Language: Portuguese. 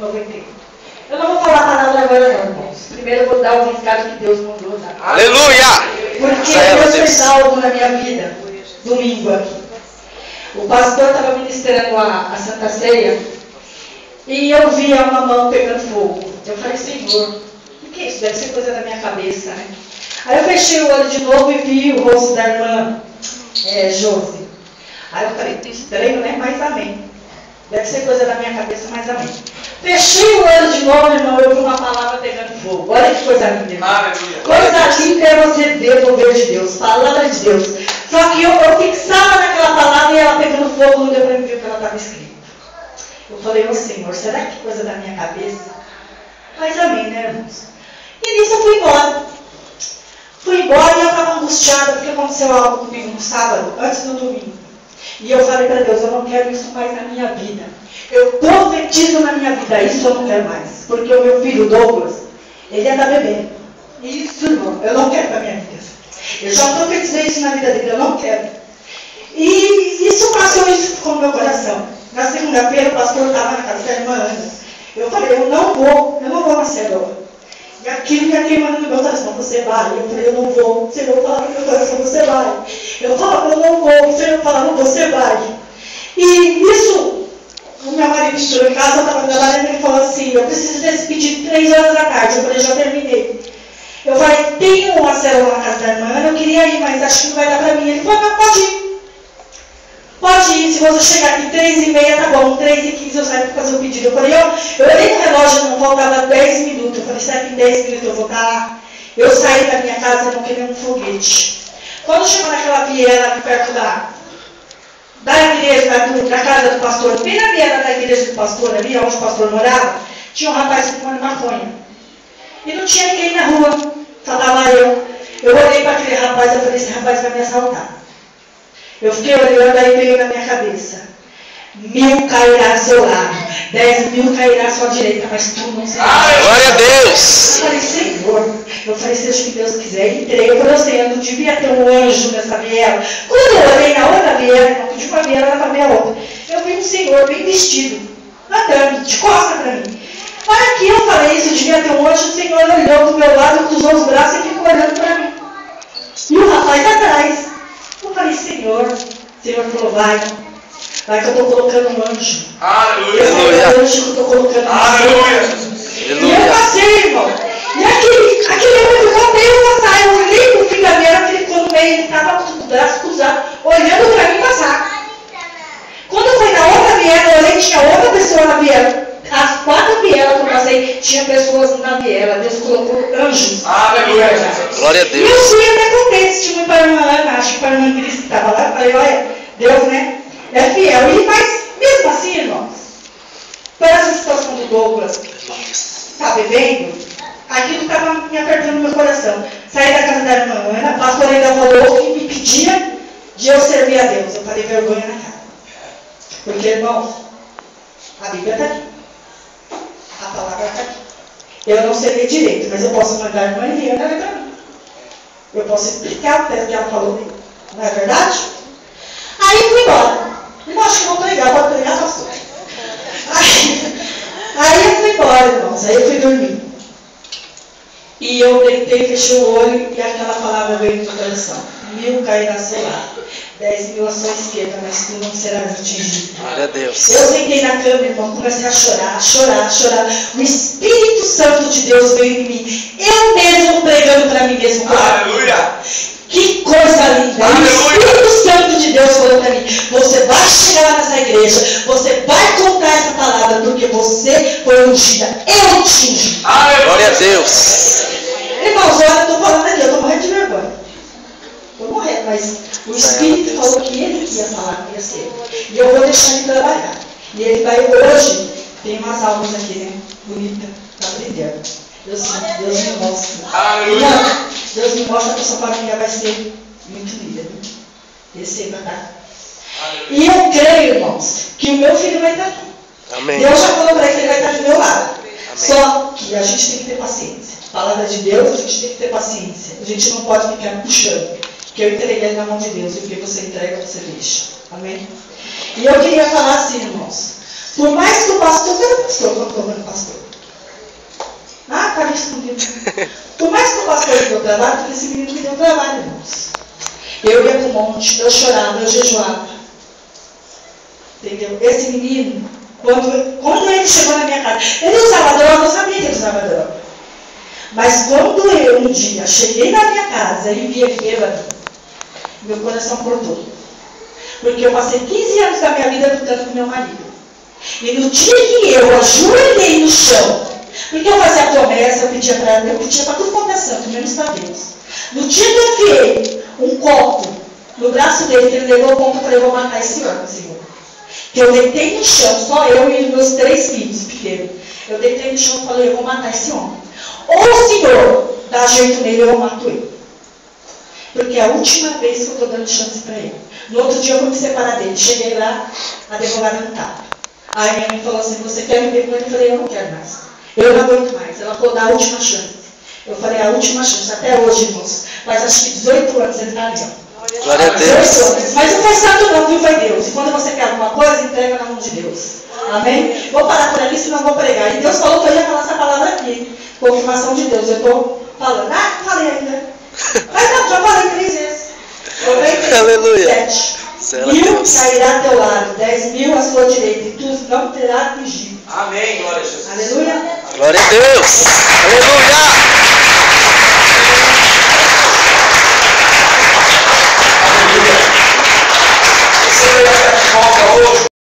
91. Eu não vou falar a palavra agora não, irmãos. Primeiro eu vou dar o recado que Deus mandou usar. Aleluia! Porque Deus fez algo na minha vida, domingo aqui. O pastor estava ministrando a Santa Ceia e eu vi uma mão pegando fogo. Eu falei, Senhor, o que é isso? Deve ser coisa da minha cabeça, né? Aí eu fechei o olho de novo e vi o rosto da irmã Josi. Aí eu falei, estranho, né? Mas amém. Deve ser coisa da minha cabeça, mas amém. Fechei o olho de novo, irmão, eu vi uma palavra pegando fogo. Olha que coisa linda. Aleluia. Coisa linda é você ver o poder de Deus, palavra de Deus. Só que eu fixava naquela palavra e ela pegando fogo, não deu para me ver o que ela estava escrita. Eu falei, ô Senhor, será que coisa da minha cabeça? Mas amém, né, irmãos? E nisso eu fui embora. Fui embora e eu estava angustiada porque aconteceu algo comigo no sábado, antes do domingo. E eu falei para Deus, eu não quero isso mais na minha vida. Eu profetizo na minha vida, isso eu não quero mais. Porque o meu filho Douglas, ele anda bebendo. Isso, irmão, eu não quero para minha vida. Eu já profetizei isso na vida dele, eu não quero. E isso passou, isso ficou no meu coração. Na segunda-feira o pastor estava na casa da irmã Ana. Eu falei, eu não vou na célula. E aquilo me queimando no meu coração, você vai. Eu falei, eu não vou. O Senhor falava no meu coração, você vai. Eu falava, eu não vou. O Senhor falava, você vai. E isso, o meu marido chegou em casa, eu estava trabalhando, ele falou assim, eu preciso desse pedido 3 horas da tarde. Eu falei, já terminei. Eu falei, tem uma célula na casa da irmã, eu queria ir, mas acho que não vai dar para mim. Ele falou, não, pode ir. Pode ir, se você chegar aqui 3h30, tá bom, 3h15 eu saio para fazer o pedido. Eu falei, eu olhei no relógio, não faltava 10 minutos. Eu falei, será que em 10 minutos eu vou estar lá? Eu saí da minha casa, não queria um foguete. Quando chegou naquela viela ali perto da igreja, da casa do pastor, bem na viela da igreja do pastor, ali onde o pastor morava, tinha um rapaz fumando maconha. E não tinha ninguém na rua, só estava eu. Eu olhei para aquele rapaz e falei, esse rapaz vai me assaltar. Eu fiquei olhando, aí veio na minha cabeça. 1000 cairá ao seu lado, 10.000 cairá à sua direita, mas tu não serás. Glória a Deus! Eu falei, Senhor, eu falei, seja o que Deus quiser. Entrei, eu falei, Senhor, não devia ter um anjo nessa viela. Quando eu olhei na outra viela, não pedi uma viela, para ver a outra. Eu vi um Senhor bem vestido, andando, de costas para mim. Olha que eu falei isso, devia ter um anjo, o Senhor olhou do meu lado, cruzou os braços e ficou olhando para mim. E o rapaz atrás. Eu falei, Senhor falou, vai que eu estou colocando um anjo. Aleluia! Esse é o anjo que eu estou colocando um anjo. E eu passei, irmão. E aquele homem ficou meio passar. Eu olhei pro filho da minha, ele ficou no meio, ele estava com o braço cruzado, olhando para mim passar. Quando eu fui na outra viela, eu olhei, tinha outra pessoa na viela. As 4 vielas que eu passei, tinha pessoas na viela. Deus colocou anjos. Aleluia! Glória a Deus! E eu fui até contente, tinha uma para a irmã Ana, acho que para a irmã Cris que estava lá. Eu falei, olha, Deus, né, é fiel. Mas, mesmo assim, irmãos, por essa situação do Douglas, está bebendo, aquilo estava me apertando no meu coração. Saí da casa da irmã Ana, a pastora ainda falou que me pedia de eu servir a Deus. Eu falei, vergonha na cara. Porque, irmãos, a Bíblia está aqui. A palavra está aqui. Eu não sei ler direito, mas eu posso mandar a irmã Eliana ler para mim. Eu posso explicar o texto que ela falou. Não é verdade? Aí eu fui embora. Eu acho que não estou legal, pode pregar, pastor. Aí eu fui embora, irmãos. Aí eu fui dormir. E eu deitei, fechei o olho e aquela palavra veio no meu coração. 1000 cairá ao seu lado, 10.000 à sua esquerda, mas tu não serás atingido. Glória a Deus! Eu sentei na cama, irmão, comecei a chorar. O Espírito Santo de Deus veio em mim. Eu mesmo pregando para mim mesmo. Aleluia! Que coisa linda! Aleluia! O Espírito Santo de Deus falou para mim, você vai chegar lá nessa igreja, você vai contar essa palavra, porque você foi ungida. Eu te ungi. Glória a Deus! Irmãos, olha, eu estou falando aqui, eu estou morrendo de vergonha. Estou morrendo, mas o Espírito falou que ele ia falar, que ia ser. E eu vou deixar ele trabalhar. E ele vai hoje, tem umas almas aqui, né? Bonita, está brilhando. Deus me mostra. Aleluia! Não, Deus me mostra que a sua família vai ser muito linda. Esse aí vai dar. E eu creio, irmãos, que o meu filho vai estar aqui. Amém. Deus já falou para ele que ele vai estar do meu lado. Amém. Só que a gente tem que ter paciência. Palavra de Deus, a gente tem que ter paciência. A gente não pode ficar puxando. Porque eu entreguei ele na mão de Deus. E o que você entrega, você deixa. Amém? E eu queria falar assim, irmãos. Por mais que o pastor, cadê o pastor? Não estou vendo o pastor. Ah, está ali escondido. Por mais que o pastor me deu trabalho, porque esse menino me deu trabalho, irmãos. Eu ia para o monte, eu chorava, eu jejuava. Entendeu? Esse menino, quando ele chegou na minha casa, ele usava droga, eu sabia que ele usava droga. Mas quando eu um dia cheguei na minha casa e vi ele bêbado, meu coração cortou. Porque eu passei 15 anos da minha vida lutando com meu marido. E no dia que eu ajoelhei no chão, porque eu fazia promessa, eu pedia para tudo quanto é santo, menos para Deus. No dia que eu enfiei um copo no braço dele, que ele levou o ponto, eu falei, eu vou matar esse homem, Senhor. Que eu deitei no chão, só eu e meus 3 filhos pequenos. Eu deitei no chão e falei, eu vou matar esse homem. Ou o Senhor dá jeito nele, ou eu mato ele. Porque é a última vez que eu estou dando chance para ele. No outro dia eu vou me separar dele. Cheguei lá, a advogada não estava. Aí minha mãe falou assim, você quer viver com ele? Eu falei, eu não quero mais. Eu não aguento mais. Ela falou, dá a última chance. Eu falei, a última chance. Até hoje, irmãos. Mas acho que 18 anos ele está ali, ó. Glória a Deus. Mas não foi santo não, viu? Foi Deus. E quando você quer alguma coisa, entrega na mão de Deus. Amém? Vou parar por aqui, senão vou pregar. E Deus falou que eu ia falar essa palavra aqui. Confirmação de Deus. Eu estou falando. Ah, não falei ainda. Mas não, já falei 3 vezes. Aleluia. 7. 1000 cairá a teu lado, 10.000 à sua direita, e tu não terás fugido. Amém, glória a Jesus. Aleluia. Glória a Deus. Aleluia.